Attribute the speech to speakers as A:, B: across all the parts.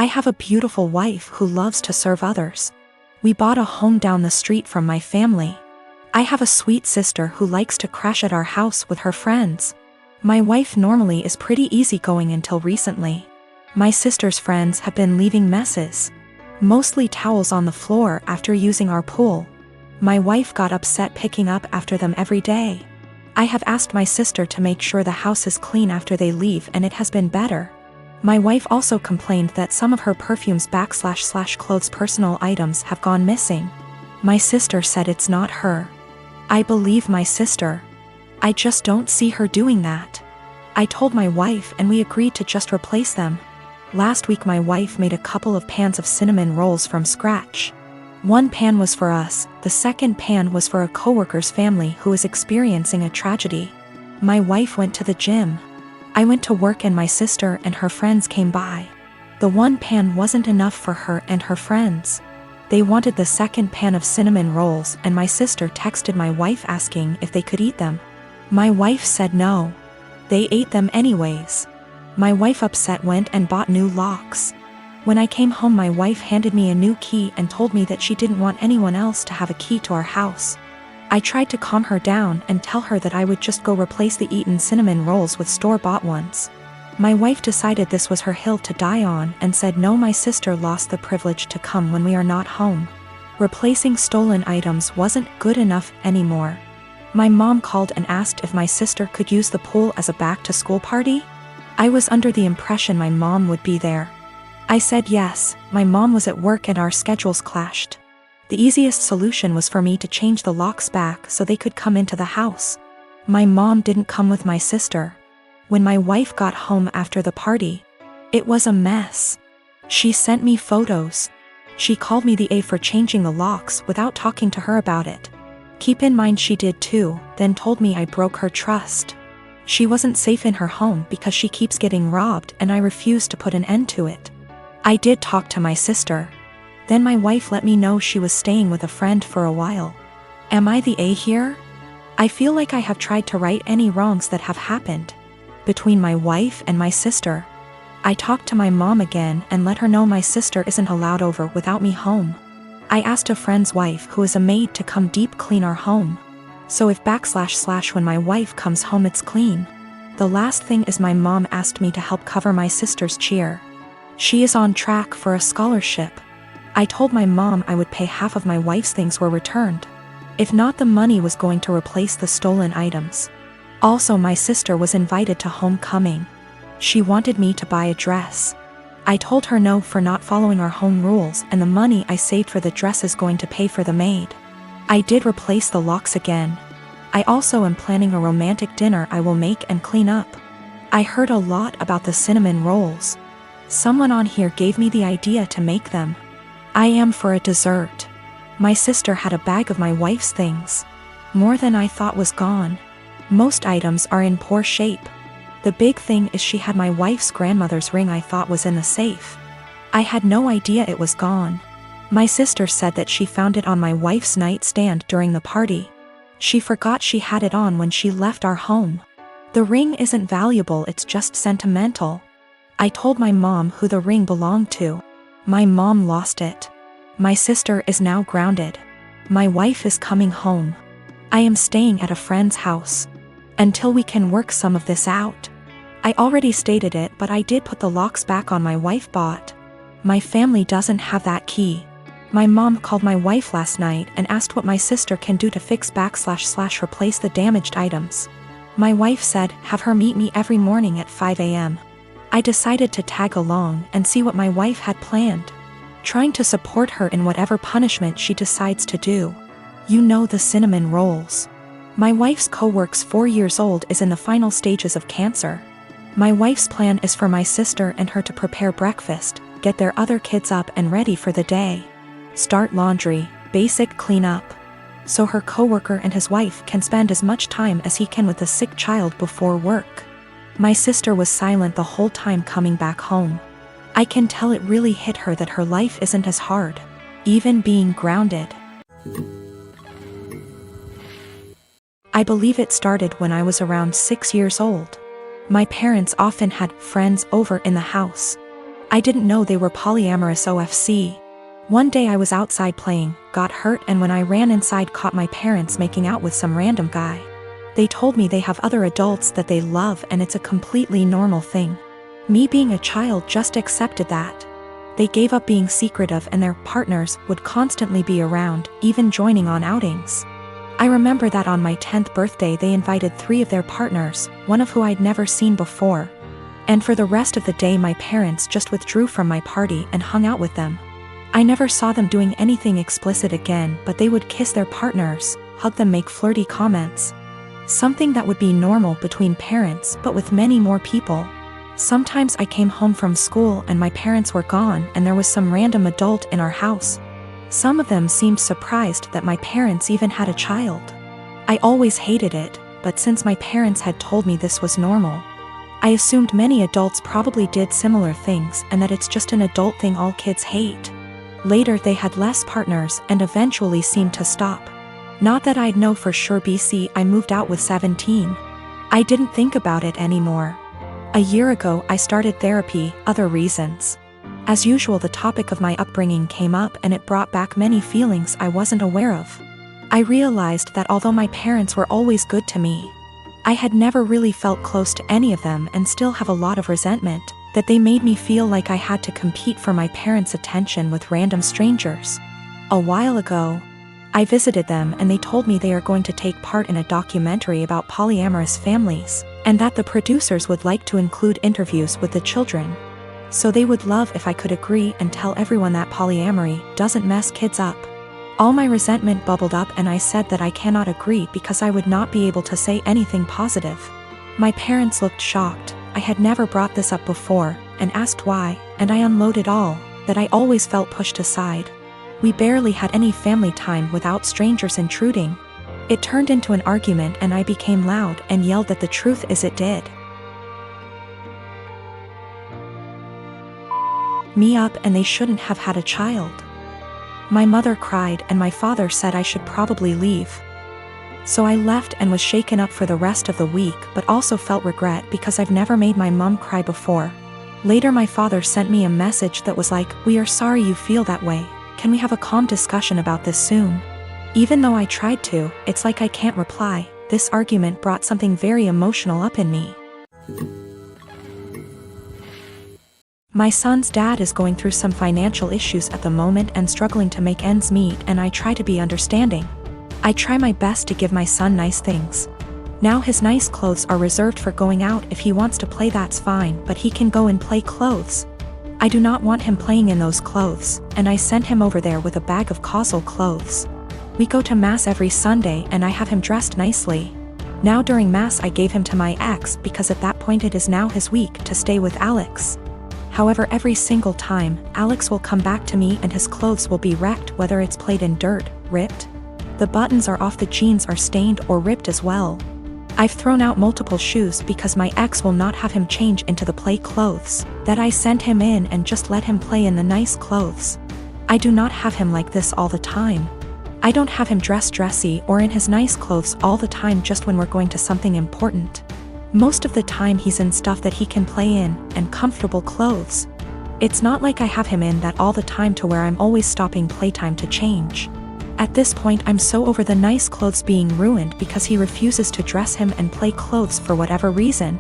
A: I have a beautiful wife who loves to serve others. We bought a home down the street from my family. I have a sweet sister who likes to crash at our house with her friends. My wife normally is pretty easygoing until recently. My sister's friends have been leaving messes, mostly towels on the floor after using our pool. My wife got upset picking up after them every day. I have asked my sister to make sure the house is clean after they leave, and it has been better. My wife also complained that some of her perfumes / clothes personal items have gone missing. My sister said it's not her. I believe my sister. I just don't see her doing that. I told my wife and we agreed to just replace them. Last week my wife made a couple of pans of cinnamon rolls from scratch. One pan was for us, the second pan was for a coworker's family who is experiencing a tragedy. My wife went to the gym. I went to work and my sister and her friends came by. The one pan wasn't enough for her and her friends. They wanted the second pan of cinnamon rolls and my sister texted my wife asking if they could eat them. My wife said no. They ate them anyways. My wife upset went and bought new locks. When I came home my wife handed me a new key and told me that she didn't want anyone else to have a key to our house. I tried to calm her down and tell her that I would just go replace the eaten cinnamon rolls with store-bought ones. My wife decided this was her hill to die on and said no, my sister lost the privilege to come when we are not home. Replacing stolen items wasn't good enough anymore. My mom called and asked if my sister could use the pool as a back-to-school party. I was under the impression my mom would be there. I said yes. My mom was at work and our schedules clashed. The easiest solution was for me to change the locks back so they could come into the house. My mom didn't come with my sister. When my wife got home after the party, it was a mess. She sent me photos. She called me the A for changing the locks without talking to her about it. Keep in mind she did too, then told me I broke her trust. She wasn't safe in her home because she keeps getting robbed and I refused to put an end to it. I did talk to my sister. Then my wife let me know she was staying with a friend for a while. Am I the A here? I feel like I have tried to right any wrongs that have happened between my wife and my sister. I talked to my mom again and let her know my sister isn't allowed over without me home. I asked a friend's wife who is a maid to come deep clean our home. So if / when my wife comes home it's clean. The last thing is my mom asked me to help cover my sister's cheer. She is on track for a scholarship. I told my mom I would pay half of my wife's things were returned. If not, the money was going to replace the stolen items. Also, my sister was invited to homecoming. She wanted me to buy a dress. I told her no for not following our home rules, and the money I saved for the dress is going to pay for the maid. I did replace the locks again. I also am planning a romantic dinner I will make and clean up. I heard a lot about the cinnamon rolls. Someone on here gave me the idea to make them. I am for a dessert. My sister had a bag of my wife's things. More than I thought was gone. Most items are in poor shape. The big thing is she had my wife's grandmother's ring I thought was in the safe. I had no idea it was gone. My sister said that she found it on my wife's nightstand during the party. She forgot she had it on when she left our home. The ring isn't valuable, it's just sentimental. I told my mom who the ring belonged to. My mom lost it. My sister is now grounded. My wife is coming home. I am staying at a friend's house until we can work some of this out. I already stated it, but I did put the locks back on my wife bought. My family doesn't have that key. My mom called my wife last night and asked what my sister can do to fix / replace the damaged items. My wife said have her meet me every morning at 5 a.m. I decided to tag along and see what my wife had planned, trying to support her in whatever punishment she decides to do. You know, the cinnamon rolls. My wife's co-worker's 4 years old is in the final stages of cancer. My wife's plan is for my sister and her to prepare breakfast, get their other kids up and ready for the day, start laundry, basic cleanup, so her co-worker and his wife can spend as much time as he can with the sick child before work. My sister was silent the whole time coming back home. I can tell it really hit her that her life isn't as hard, even being grounded. I believe it started when I was around 6 years old. My parents often had friends over in the house. I didn't know they were polyamorous OFC. One day I was outside playing, got hurt, and when I ran inside caught my parents making out with some random guy. They told me they have other adults that they love and it's a completely normal thing. Me being a child just accepted that. They gave up being secretive and their partners would constantly be around, even joining on outings. I remember that on my 10th birthday they invited 3 of their partners, one of who I'd never seen before. And for the rest of the day my parents just withdrew from my party and hung out with them. I never saw them doing anything explicit again, but they would kiss their partners, hug them, make flirty comments. Something that would be normal between parents but with many more people. Sometimes I came home from school and my parents were gone and there was some random adult in our house. Some of them seemed surprised that my parents even had a child. I always hated it, but since my parents had told me this was normal, I assumed many adults probably did similar things and that it's just an adult thing all kids hate. Later they had less partners and eventually seemed to stop. Not that I'd know for sure. I moved out with 17. I didn't think about it anymore. A year ago I started therapy, other reasons. As usual the topic of my upbringing came up and it brought back many feelings I wasn't aware of. I realized that although my parents were always good to me, I had never really felt close to any of them and still have a lot of resentment, that they made me feel like I had to compete for my parents' attention with random strangers. A while ago, I visited them and they told me they are going to take part in a documentary about polyamorous families, and that the producers would like to include interviews with the children. So they would love if I could agree and tell everyone that polyamory doesn't mess kids up. All my resentment bubbled up and I said that I cannot agree because I would not be able to say anything positive. My parents looked shocked. I had never brought this up before, and asked why, and I unloaded all, that I always felt pushed aside. We barely had any family time without strangers intruding. It turned into an argument and I became loud and yelled that the truth is it did me up and they shouldn't have had a child. My mother cried and my father said I should probably leave. So I left and was shaken up for the rest of the week, but also felt regret because I've never made my mom cry before. Later my father sent me a message that was like, "We are sorry you feel that way. Can we have a calm discussion about this soon?" Even though I tried to, it's like I can't reply. This argument brought something very emotional up in me. My son's dad is going through some financial issues at the moment and struggling to make ends meet, and I try to be understanding. I try my best to give my son nice things. Now his nice clothes are reserved for going out. If he wants to play, that's fine, but he can go and play clothes. I do not want him playing in those clothes, and I sent him over there with a bag of causal clothes. We go to mass every Sunday and I have him dressed nicely. Now during mass I gave him to my ex because at that point it is now his week to stay with Alex. However, every single time, Alex will come back to me and his clothes will be wrecked, whether it's played in dirt, ripped. The buttons are off, the jeans are stained or ripped as well. I've thrown out multiple shoes because my ex will not have him change into the play clothes that I sent him in and just let him play in the nice clothes. I do not have him like this all the time. I don't have him dressed dressy or in his nice clothes all the time, just when we're going to something important. Most of the time he's in stuff that he can play in, and comfortable clothes. It's not like I have him in that all the time to where I'm always stopping playtime to change. At this point I'm so over the nice clothes being ruined because he refuses to dress him and play clothes for whatever reason.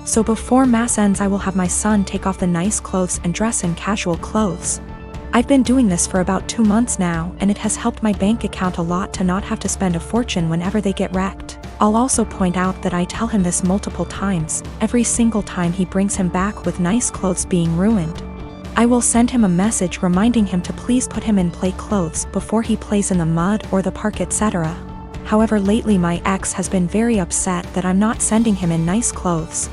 A: So before mass ends I will have my son take off the nice clothes and dress in casual clothes. I've been doing this for about 2 months now, and it has helped my bank account a lot to not have to spend a fortune whenever they get wrecked. I'll also point out that I tell him this multiple times, every single time he brings him back with nice clothes being ruined. I will send him a message reminding him to please put him in play clothes before he plays in the mud or the park, etc. However, lately my ex has been very upset that I'm not sending him in nice clothes.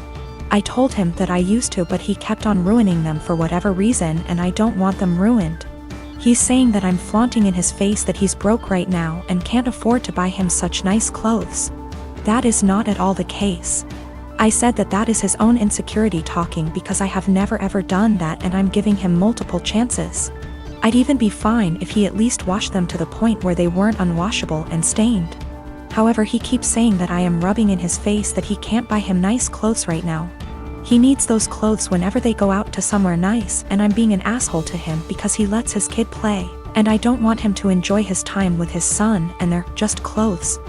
A: I told him that I used to, but he kept on ruining them for whatever reason, and I don't want them ruined. He's saying that I'm flaunting in his face that he's broke right now and can't afford to buy him such nice clothes. That is not at all the case. I said that that is his own insecurity talking because I have never ever done that, and I'm giving him multiple chances. I'd even be fine if he at least washed them to the point where they weren't unwashable and stained. However, he keeps saying that I am rubbing in his face that he can't buy him nice clothes right now. He needs those clothes whenever they go out to somewhere nice, and I'm being an asshole to him because he lets his kid play, and I don't want him to enjoy his time with his son and they're just clothes.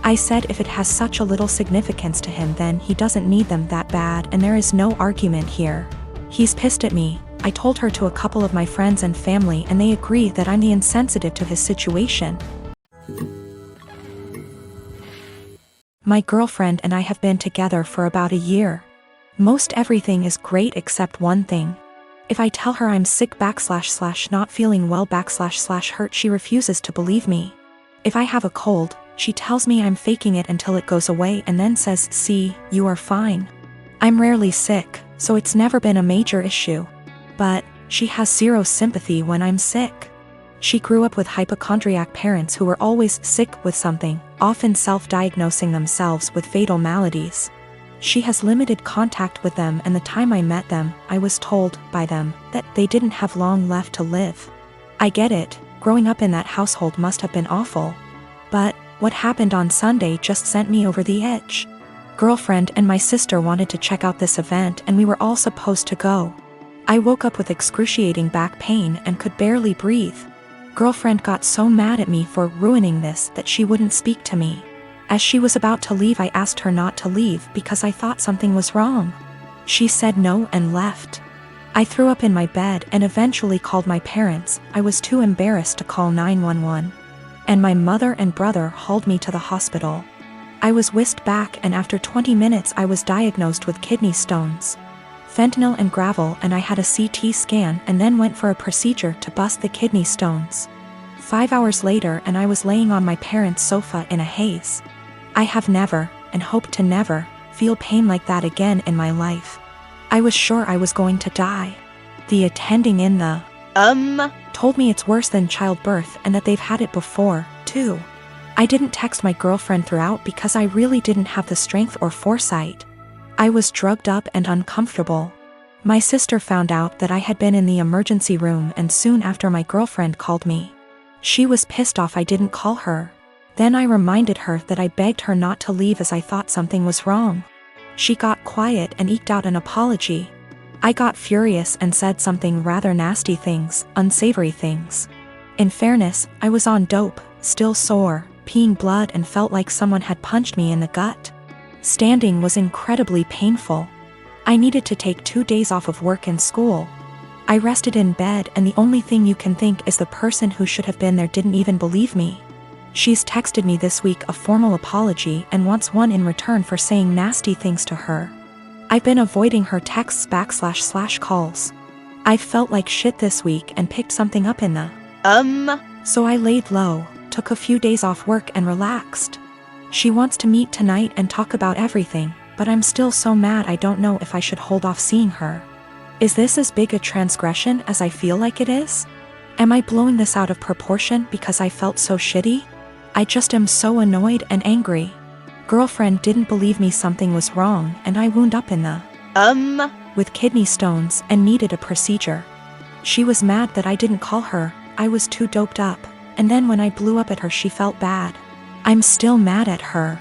A: I said if it has such a little significance to him then he doesn't need them that bad, and there is no argument here. He's pissed at me. I told her to a couple of my friends and family and they agree that I'm the insensitive to his situation. My girlfriend and I have been together for about a year. Most everything is great except one thing. If I tell her I'm sick / not feeling well / hurt, she refuses to believe me. If I have a cold, she tells me I'm faking it until it goes away and then says, "See, you are fine." I'm rarely sick, so it's never been a major issue. But she has zero sympathy when I'm sick. She grew up with hypochondriac parents who were always sick with something, often self-diagnosing themselves with fatal maladies. She has limited contact with them, and the time I met them, I was told by them that they didn't have long left to live. I get it, growing up in that household must have been awful. But what happened on Sunday just sent me over the edge. Girlfriend and my sister wanted to check out this event and we were all supposed to go. I woke up with excruciating back pain and could barely breathe. Girlfriend got so mad at me for ruining this that she wouldn't speak to me. As she was about to leave, I asked her not to leave because I thought something was wrong. She said no and left. I threw up in my bed and eventually called my parents. I was too embarrassed to call 911. And my mother and brother hauled me to the hospital. I was whisked back and after 20 minutes I was diagnosed with kidney stones, fentanyl and gravel, and I had a CT scan and then went for a procedure to bust the kidney stones. 5 hours later and I was laying on my parents' sofa in a haze. I have never, and hope to never, feel pain like that again in my life. I was sure I was going to die. The attending in the told me it's worse than childbirth and that they've had it before, too. I didn't text my girlfriend throughout because I really didn't have the strength or foresight. I was drugged up and uncomfortable. My sister found out that I had been in the emergency room and soon after my girlfriend called me. She was pissed off I didn't call her. Then I reminded her that I begged her not to leave as I thought something was wrong. She got quiet and eked out an apology. I got furious and said something rather nasty things, unsavory things. In fairness, I was on dope, still sore, peeing blood and felt like someone had punched me in the gut. Standing was incredibly painful. I needed to take 2 days off of work and school. I rested in bed and the only thing you can think is the person who should have been there didn't even believe me. She's texted me this week a formal apology and wants one in return for saying nasty things to her. I've been avoiding her texts / calls. I felt like shit this week and picked something up in the so I laid low, took a few days off work and relaxed. She wants to meet tonight and talk about everything, but I'm still so mad I don't know if I should hold off seeing her. Is this as big a transgression as I feel like it is? Am I blowing this out of proportion because I felt so shitty? I just am so annoyed and angry. Girlfriend didn't believe me something was wrong and I wound up in the with kidney stones and needed a procedure. She was mad that I didn't call her. I was too doped up, and then when I blew up at her she felt bad. I'm still mad at her.